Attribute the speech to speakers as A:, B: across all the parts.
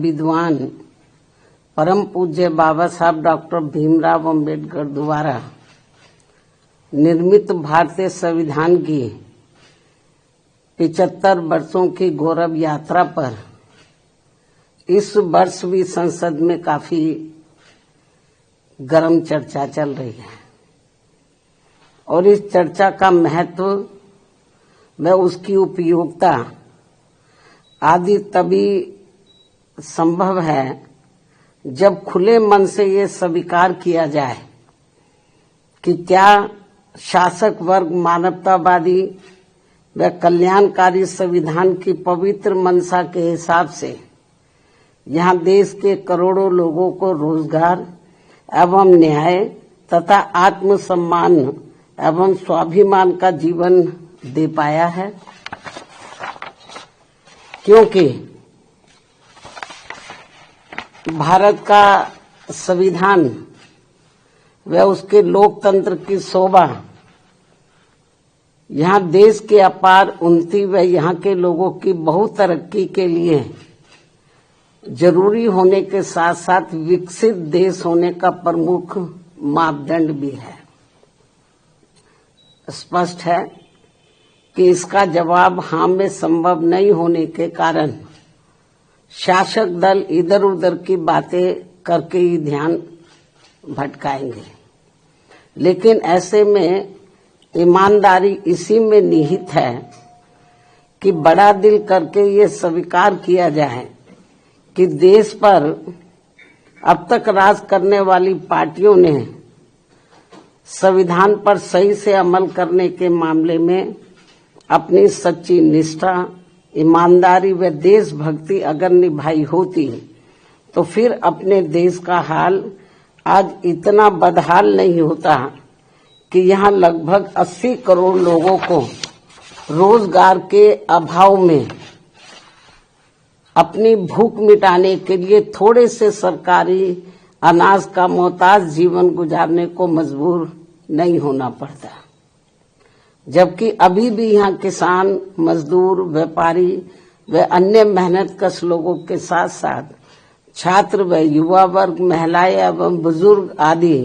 A: विद्वान परम पूज्य बाबा साहब डॉक्टर भीमराव अंबेडकर द्वारा निर्मित भारतीय संविधान की 75 वर्षों की गौरव यात्रा पर इस वर्ष भी संसद में काफी गर्म चर्चा चल रही है और इस चर्चा का महत्व व उसकी उपयोगिता आदि तभी संभव है जब खुले मन से ये स्वीकार किया जाए कि क्या शासक वर्ग मानवतावादी व कल्याणकारी संविधान की पवित्र मंशा के हिसाब से यहाँ देश के करोड़ों लोगों को रोजगार एवं न्याय तथा आत्मसम्मान एवं स्वाभिमान का जीवन दे पाया है। क्योंकि भारत का संविधान व उसके लोकतंत्र की शोभा यहाँ देश के अपार उन्नति व यहाँ के लोगों की बहुत तरक्की के लिए जरूरी होने के साथ साथ विकसित देश होने का प्रमुख मापदंड भी है। स्पष्ट है कि इसका जवाब हाँ में संभव नहीं होने के कारण शासक दल इधर उधर की बातें करके ही ध्यान भटकाएंगे, लेकिन ऐसे में ईमानदारी इसी में निहित है कि बड़ा दिल करके ये स्वीकार किया जाए कि देश पर अब तक राज करने वाली पार्टियों ने संविधान पर सही से अमल करने के मामले में अपनी सच्ची निष्ठा, ईमानदारी व देशभक्ति अगर निभाई होती तो फिर अपने देश का हाल आज इतना बदहाल नहीं होता कि यहाँ लगभग 80 करोड़ लोगों को रोजगार के अभाव में अपनी भूख मिटाने के लिए थोड़े से सरकारी अनाज का मोहताज जीवन गुजारने को मजबूर नहीं होना पड़ता, जबकि अभी भी यहाँ किसान, मजदूर, व्यापारी व अन्य मेहनतकश लोगों के साथ साथ छात्र व युवा वर्ग, महिलाएं एवं बुजुर्ग आदि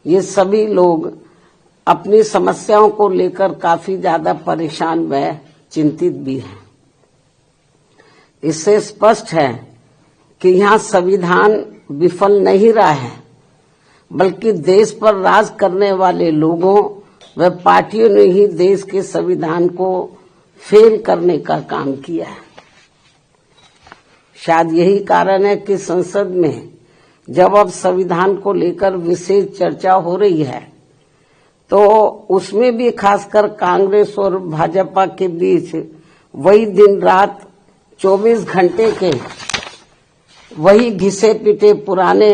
A: ये सभी लोग अपनी समस्याओं को लेकर काफी ज्यादा परेशान व चिंतित भी हैं। इससे स्पष्ट है कि यहाँ संविधान विफल नहीं रहा है, बल्कि देश पर राज करने वाले लोगों व पार्टियों ने ही देश के संविधान को फेल करने का काम किया है। शायद यही कारण है कि संसद में जब अब संविधान को लेकर विशेष चर्चा हो रही है तो उसमें भी खासकर कांग्रेस और भाजपा के बीच वही दिन रात 24 घंटे के वही घिसे पिटे पुराने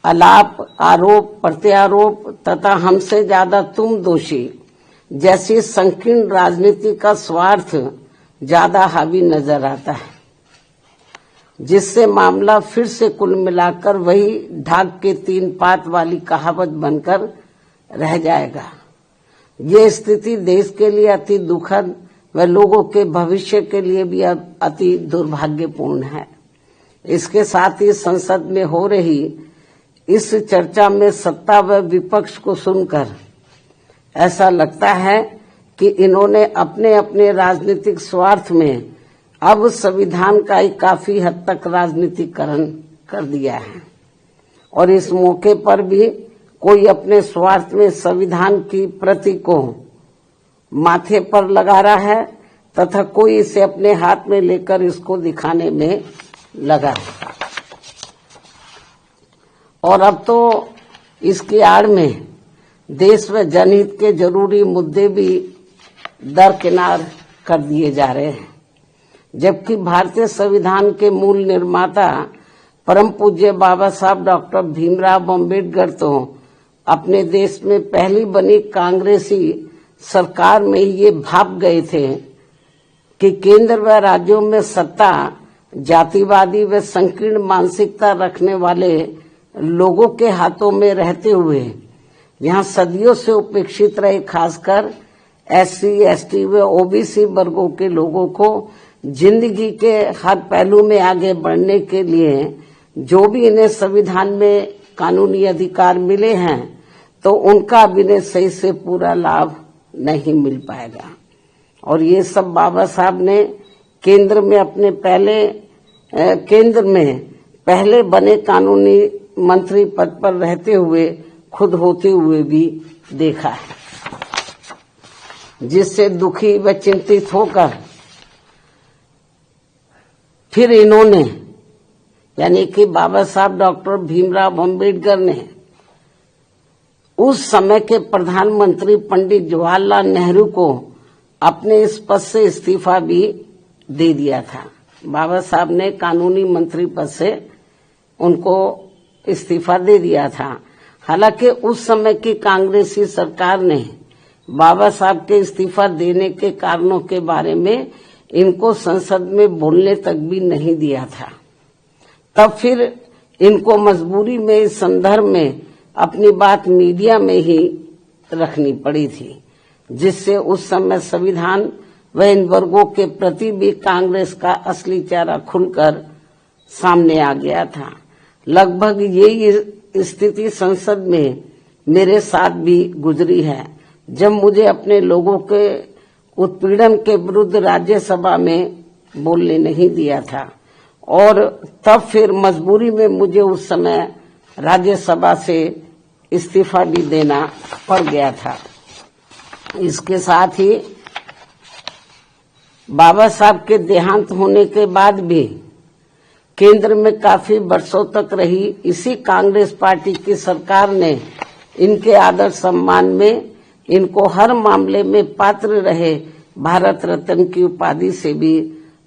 A: आलाप, आरोप प्रत्यारोप तथा हमसे ज्यादा तुम दोषी जैसी संकीर्ण राजनीति का स्वार्थ ज्यादा हावी नजर आता है, जिससे मामला फिर से कुल मिलाकर वही ढाक के 3 पात वाली कहावत बनकर रह जाएगा। ये स्थिति देश के लिए अति दुखद व लोगों के भविष्य के लिए भी अति दुर्भाग्यपूर्ण है। इसके साथ ही संसद में हो रही इस चर्चा में सत्ता व विपक्ष को सुनकर ऐसा लगता है कि इन्होंने अपने अपने राजनीतिक स्वार्थ में अब संविधान का ही काफी हद तक राजनीतिकरण कर दिया है और इस मौके पर भी कोई अपने स्वार्थ में संविधान की प्रति को माथे पर लगा रहा है तथा कोई इसे अपने हाथ में लेकर इसको दिखाने में लगा है। और अब तो इसकी आड़ में देश व जनहित के जरूरी मुद्दे भी दरकिनार कर दिए जा रहे हैं, जबकि भारतीय संविधान के मूल निर्माता परम पूज्य बाबा साहब डॉक्टर भीमराव अंबेडकर तो अपने देश में पहली बनी कांग्रेसी सरकार में ये भाप गए थे कि केंद्र व राज्यों में सत्ता जातिवादी व संकीर्ण मानसिकता रखने वाले लोगों के हाथों में रहते हुए यहाँ सदियों से उपेक्षित रहे खासकर SC, ST व OBC वर्गों के लोगों को जिंदगी के हर पहलू में आगे बढ़ने के लिए जो भी इन्हें संविधान में कानूनी अधिकार मिले हैं तो उनका भी इन्हें सही से पूरा लाभ नहीं मिल पाएगा। और ये सब बाबा साहब ने केंद्र में पहले बने कानूनी मंत्री पद पर रहते हुए खुद होते हुए भी देखा है, जिससे दुखी व चिंतित होकर फिर इन्होंने यानी कि बाबा साहब डॉक्टर भीमराव अम्बेडकर ने उस समय के प्रधानमंत्री पंडित जवाहरलाल नेहरू को अपने इस पद से इस्तीफा भी दे दिया था। बाबा साहब ने कानूनी मंत्री पद से उनको इस्तीफा दे दिया था। हालांकि उस समय की कांग्रेसी सरकार ने बाबा साहब के इस्तीफा देने के कारणों के बारे में इनको संसद में बोलने तक भी नहीं दिया था। तब फिर इनको मजबूरी में इस संदर्भ में अपनी बात मीडिया में ही रखनी पड़ी थी, जिससे उस समय संविधान व इन वर्गों के प्रति भी कांग्रेस का असली चेहरा खुलकर सामने आ गया था। लगभग यही स्थिति संसद में मेरे साथ भी गुजरी है, जब मुझे अपने लोगों के उत्पीड़न के विरुद्ध राज्यसभा में बोलने नहीं दिया था और तब फिर मजबूरी में मुझे उस समय राज्यसभा से इस्तीफा भी देना पड़ गया था। इसके साथ ही बाबा साहब के देहांत होने के बाद भी केंद्र में काफी वर्षों तक रही इसी कांग्रेस पार्टी की सरकार ने इनके आदर सम्मान में इनको हर मामले में पात्र रहे भारत रत्न की उपाधि से भी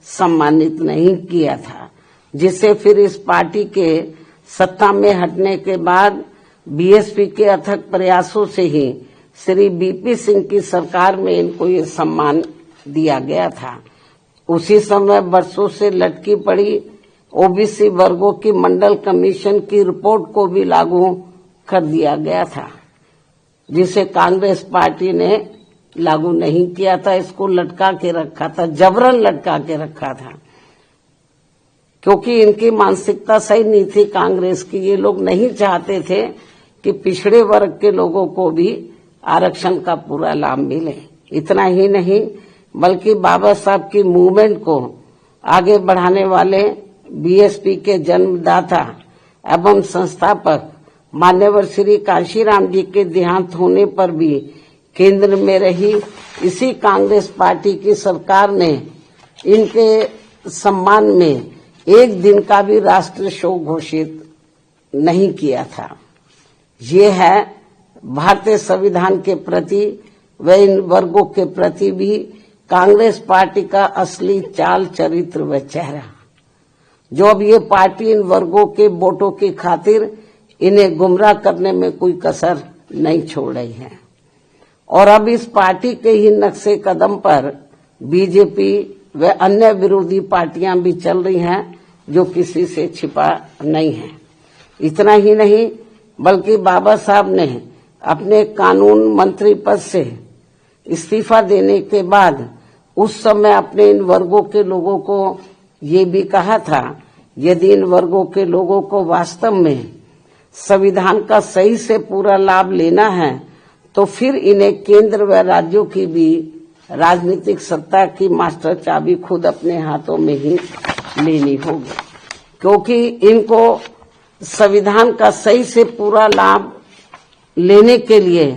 A: सम्मानित नहीं किया था, जिसे फिर इस पार्टी के सत्ता में हटने के बाद बीएसपी के अथक प्रयासों से ही श्री बीपी सिंह की सरकार में इनको ये सम्मान दिया गया था। उसी समय वर्षों से लटकी पड़ी ओबीसी वर्गों की मंडल कमीशन की रिपोर्ट को भी लागू कर दिया गया था, जिसे कांग्रेस पार्टी ने लागू नहीं किया था। इसको लटका के रखा था, जबरन लटका के रखा था, क्योंकि इनकी मानसिकता सही नहीं थी कांग्रेस की। ये लोग नहीं चाहते थे कि पिछड़े वर्ग के लोगों को भी आरक्षण का पूरा लाभ मिले। इतना ही नहीं बल्कि बाबा साहब की मूवमेंट को आगे बढ़ाने वाले बीएसपी के जन्मदाता एवं संस्थापक मान्यवर श्री कांशीराम जी के देहांत होने पर भी केंद्र में रही इसी कांग्रेस पार्टी की सरकार ने इनके सम्मान में एक दिन का भी राष्ट्रीय शोक घोषित नहीं किया था। ये है भारतीय संविधान के प्रति व इन वर्गों के प्रति भी कांग्रेस पार्टी का असली चाल चरित्र व चेहरा, जो अब ये पार्टी इन वर्गों के वोटों की खातिर इन्हें गुमराह करने में कोई कसर नहीं छोड़ रही है। और अब इस पार्टी के ही नक्शे कदम पर बीजेपी व अन्य विरोधी पार्टियां भी चल रही हैं, जो किसी से छिपा नहीं है। इतना ही नहीं बल्कि बाबा साहब ने अपने कानून मंत्री पद से इस्तीफा देने के बाद उस समय अपने इन वर्गों के लोगों को ये भी कहा था, यदि इन वर्गों के लोगों को वास्तव में संविधान का सही से पूरा लाभ लेना है तो फिर इन्हें केंद्र व राज्यों की भी राजनीतिक सत्ता की मास्टर चाबी खुद अपने हाथों में ही लेनी होगी, क्योंकि इनको संविधान का सही से पूरा लाभ लेने के लिए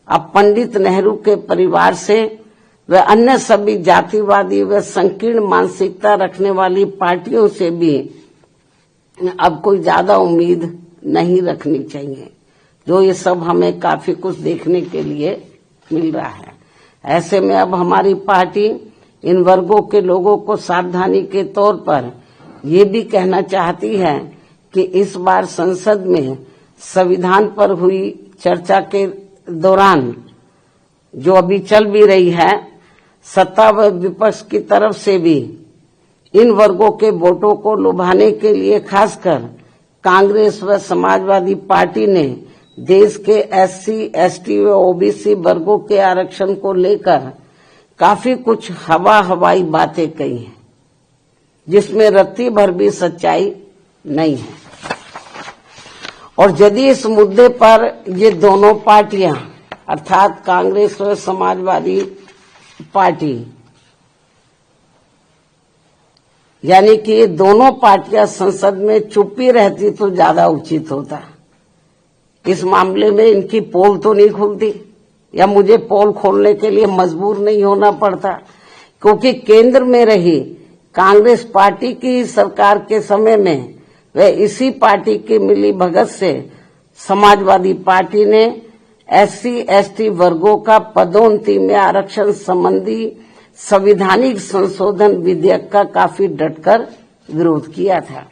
A: अब पंडित नेहरू के परिवार से व अन्य सभी जातिवादी व संकीर्ण मानसिकता रखने वाली पार्टियों से भी अब कोई ज्यादा उम्मीद नहीं रखनी चाहिए, जो ये सब हमें काफी कुछ देखने के लिए मिल रहा है। ऐसे में अब हमारी पार्टी इन वर्गों के लोगों को सावधानी के तौर पर ये भी कहना चाहती है कि इस बार संसद में संविधान पर हुई चर्चा के दौरान जो अभी चल भी रही है, सत्ता व विपक्ष की तरफ से भी इन वर्गों के वोटों को लुभाने के लिए खासकर कांग्रेस व समाजवादी पार्टी ने देश के एससी, एसटी व ओबीसी वर्गों के आरक्षण को लेकर काफी कुछ हवाई बातें कही हैं। जिसमें रत्ती भर भी सच्चाई नहीं है। और यदि इस मुद्दे पर ये दोनों पार्टियां अर्थात कांग्रेस और समाजवादी पार्टी यानी कि ये दोनों पार्टियां संसद में चुप्पी रहती तो ज्यादा उचित होता। इस मामले में इनकी पोल तो नहीं खुलती या मुझे पोल खोलने के लिए मजबूर नहीं होना पड़ता, क्योंकि केंद्र में रही कांग्रेस पार्टी की सरकार के समय में वे इसी पार्टी की मिली भगत से समाजवादी पार्टी ने SC/ST वर्गों का पदोन्नति में आरक्षण संबंधी संवैधानिक संशोधन विधेयक का काफी डटकर विरोध किया था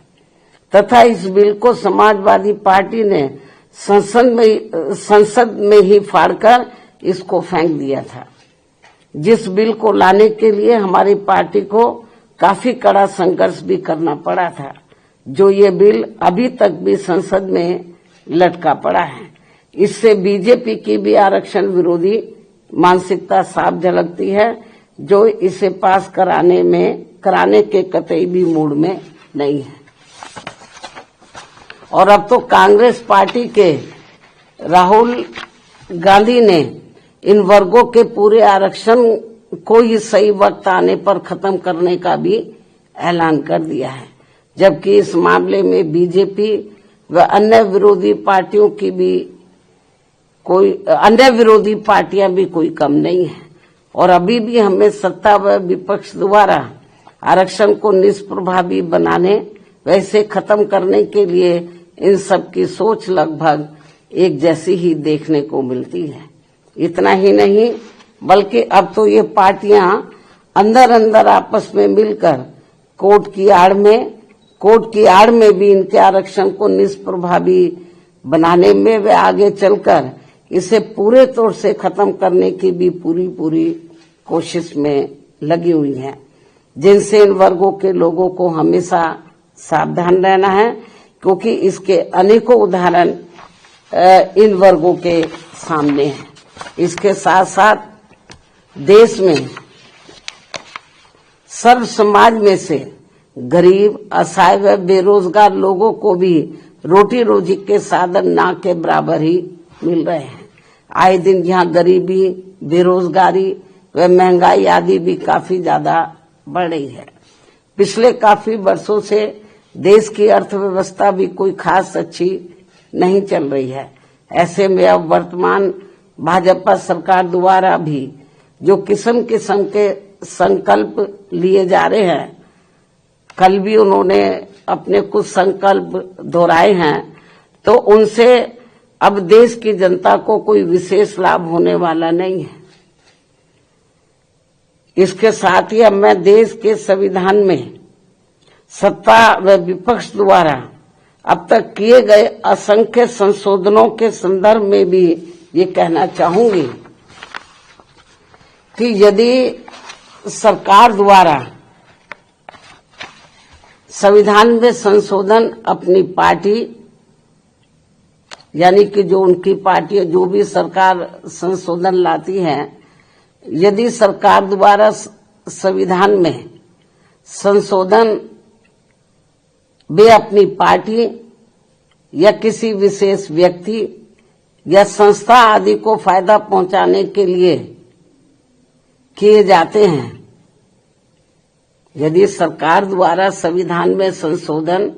A: तथा इस बिल को समाजवादी पार्टी ने संसद में ही फाड़कर इसको फेंक दिया था, जिस बिल को लाने के लिए हमारी पार्टी को काफी कड़ा संघर्ष भी करना पड़ा था, जो ये बिल अभी तक भी संसद में लटका पड़ा है। इससे बीजेपी की भी आरक्षण विरोधी मानसिकता साफ झलकती है, जो इसे पास कराने के कतई भी मूड में नहीं है। और अब तो कांग्रेस पार्टी के राहुल गांधी ने इन वर्गों के पूरे आरक्षण को ही सही वक्त आने पर खत्म करने का भी ऐलान कर दिया है, जबकि इस मामले में बीजेपी व अन्य विरोधी पार्टियां भी कोई कम नहीं है। और अभी भी हमें सत्ता व विपक्ष द्वारा आरक्षण को निष्प्रभावी बनाने व इसे खत्म करने के लिए इन सब की सोच लगभग एक जैसी ही देखने को मिलती है। इतना ही नहीं बल्कि अब तो ये पार्टियां अंदर अंदर आपस में मिलकर कोर्ट की आड़ में भी इनके आरक्षण को निष्प्रभावी बनाने में वे आगे चलकर इसे पूरे तौर से खत्म करने की भी पूरी कोशिश में लगी हुई है, जिनसे इन वर्गों के लोगों को हमेशा सावधान रहना है, क्योंकि इसके अनेकों उदाहरण इन वर्गों के सामने हैं। इसके साथ साथ देश में सर्व समाज में से गरीब, असहाय व बेरोजगार लोगों को भी रोटी रोजी के साधन ना के बराबर ही मिल रहे हैं। आए दिन यहाँ गरीबी, बेरोजगारी व महंगाई आदि भी काफी ज्यादा बढ़ रही है। पिछले काफी वर्षों से देश की अर्थव्यवस्था भी कोई खास अच्छी नहीं चल रही है। ऐसे में अब वर्तमान भाजपा सरकार द्वारा भी जो किस्म किस्म के संकल्प लिए जा रहे हैं, कल भी उन्होंने अपने कुछ संकल्प दोहराए हैं, तो उनसे अब देश की जनता को कोई विशेष लाभ होने वाला नहीं है। इसके साथ ही अब मैं देश के संविधान में सत्ता व विपक्ष द्वारा अब तक किए गए असंख्य संशोधनों के संदर्भ में भी ये कहना चाहूंगी कि यदि सरकार द्वारा संविधान में संशोधन अपनी पार्टी यानी कि जो उनकी पार्टी जो भी सरकार संशोधन लाती है, यदि सरकार द्वारा संविधान में संशोधन वे अपनी पार्टी या किसी विशेष व्यक्ति या संस्था आदि को फायदा पहुंचाने के लिए किए जाते हैं, यदि सरकार द्वारा संविधान में संशोधन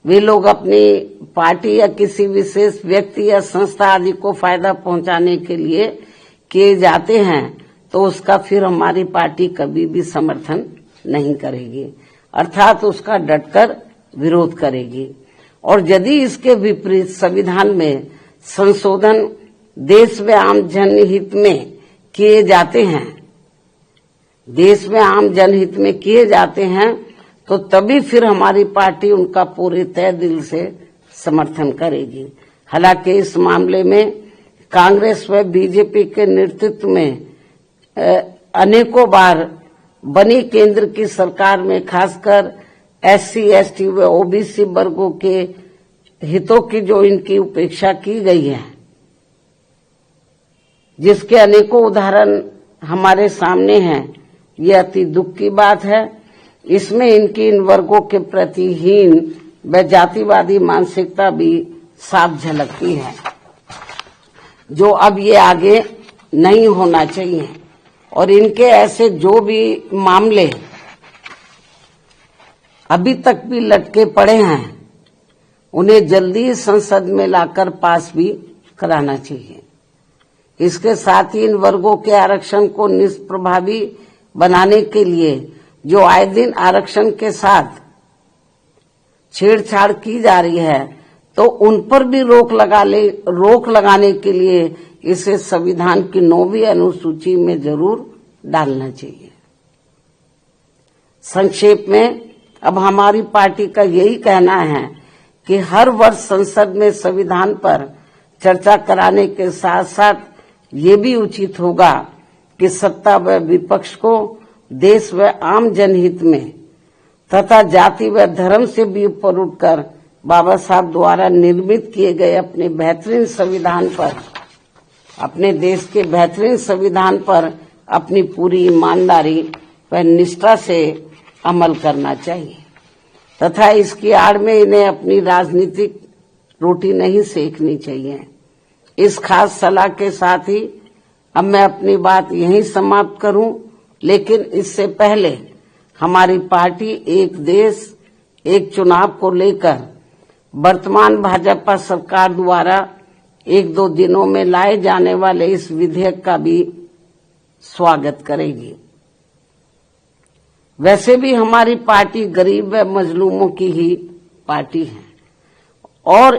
A: वे लोग अपनी पार्टी या किसी विशेष व्यक्ति या संस्था आदि को फायदा पहुंचाने के लिए किए जाते हैं, तो उसका फिर हमारी पार्टी कभी भी समर्थन नहीं करेगी, अर्थात उसका डटकर विरोध करेगी। और यदि इसके विपरीत संविधान में संशोधन देश में आम जनहित में किए जाते हैं, देश में आम जनहित में किए जाते हैं, तो तभी फिर हमारी पार्टी उनका पूरे तय दिल से समर्थन करेगी। हालांकि इस मामले में कांग्रेस व बीजेपी के नेतृत्व में अनेकों बार बनी केंद्र की सरकार में खासकर SC/ST व OBC वर्गों के हितों की जो इनकी उपेक्षा की गई है, जिसके अनेकों उदाहरण हमारे सामने हैं, ये अति दुख की बात है। इसमें इनकी इन वर्गों के प्रति हीन व जातिवादी मानसिकता भी साफ झलकती है, जो अब ये आगे नहीं होना चाहिए। और इनके ऐसे जो भी मामले अभी तक भी लटके पड़े हैं, उन्हें जल्दी संसद में लाकर पास भी कराना चाहिए। इसके साथ ही इन वर्गों के आरक्षण को निष्प्रभावी बनाने के लिए जो आए दिन आरक्षण के साथ छेड़छाड़ की जा रही है, तो उन पर भी रोक लगाने के लिए इसे संविधान की 9वीं अनुसूची में जरूर डालना चाहिए। संक्षेप में अब हमारी पार्टी का यही कहना है कि हर वर्ष संसद में संविधान पर चर्चा कराने के साथ साथ ये भी उचित होगा कि सत्ता व विपक्ष को देश व आम जनहित में तथा जाति व धर्म से भी ऊपर उठकर बाबा साहब द्वारा निर्मित किए गए अपने बेहतरीन संविधान पर, अपने देश के बेहतरीन संविधान पर अपनी पूरी ईमानदारी व निष्ठा से अमल करना चाहिए तथा इसकी आड़ में इन्हें अपनी राजनीतिक रोटी नहीं सेकनी चाहिए। इस खास सलाह के साथ ही अब मैं अपनी बात यहीं समाप्त करूं, लेकिन इससे पहले हमारी पार्टी एक देश एक चुनाव को लेकर वर्तमान भाजपा सरकार द्वारा 1-2 दिनों में लाए जाने वाले इस विधेयक का भी स्वागत करेगी। वैसे भी हमारी पार्टी गरीब व मजलूमों की ही पार्टी है और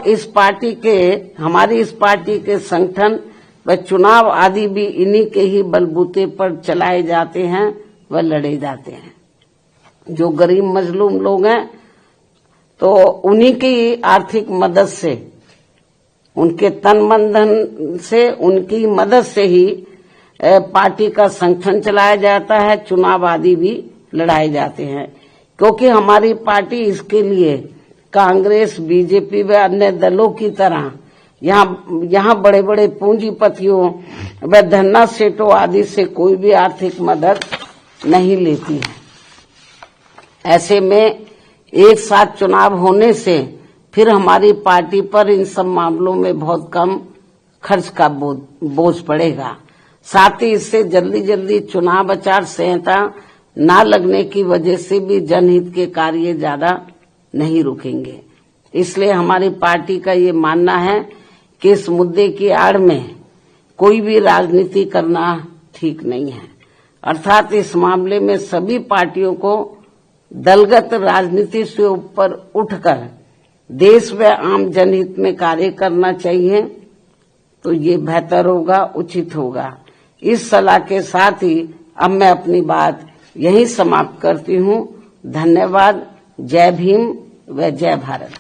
A: हमारी इस पार्टी के संगठन व चुनाव आदि भी इन्हीं के ही बलबूते पर चलाए जाते हैं व लड़े जाते हैं। जो गरीब मजलूम लोग हैं तो उन्हीं की आर्थिक मदद से, उनके तन मन धन से, उनकी मदद से ही पार्टी का संगठन चलाया जाता है, चुनाव आदि भी लड़ाए जाते हैं। क्योंकि हमारी पार्टी इसके लिए कांग्रेस, बीजेपी व अन्य दलों की तरह यहाँ बड़े बड़े पूंजीपतियों व धन्ना सेठों आदि से कोई भी आर्थिक मदद नहीं लेती है। ऐसे में एक साथ चुनाव होने से फिर हमारी पार्टी पर इन सब मामलों में बहुत कम खर्च का बोझ पड़ेगा। साथ ही इससे जल्दी चुनाव आचार संहिता न लगने की वजह से भी जनहित के कार्य ज्यादा नहीं रुकेंगे। इसलिए हमारी पार्टी का ये मानना है कि इस मुद्दे की आड़ में कोई भी राजनीति करना ठीक नहीं है। अर्थात इस मामले में सभी पार्टियों को दलगत राजनीति से ऊपर उठकर देश व आम जनहित में कार्य करना चाहिए, तो ये बेहतर होगा, उचित होगा। इस सलाह के साथ ही अब मैं अपनी बात यही समाप्त करती हूँ। धन्यवाद। जय भीम व जय भारत।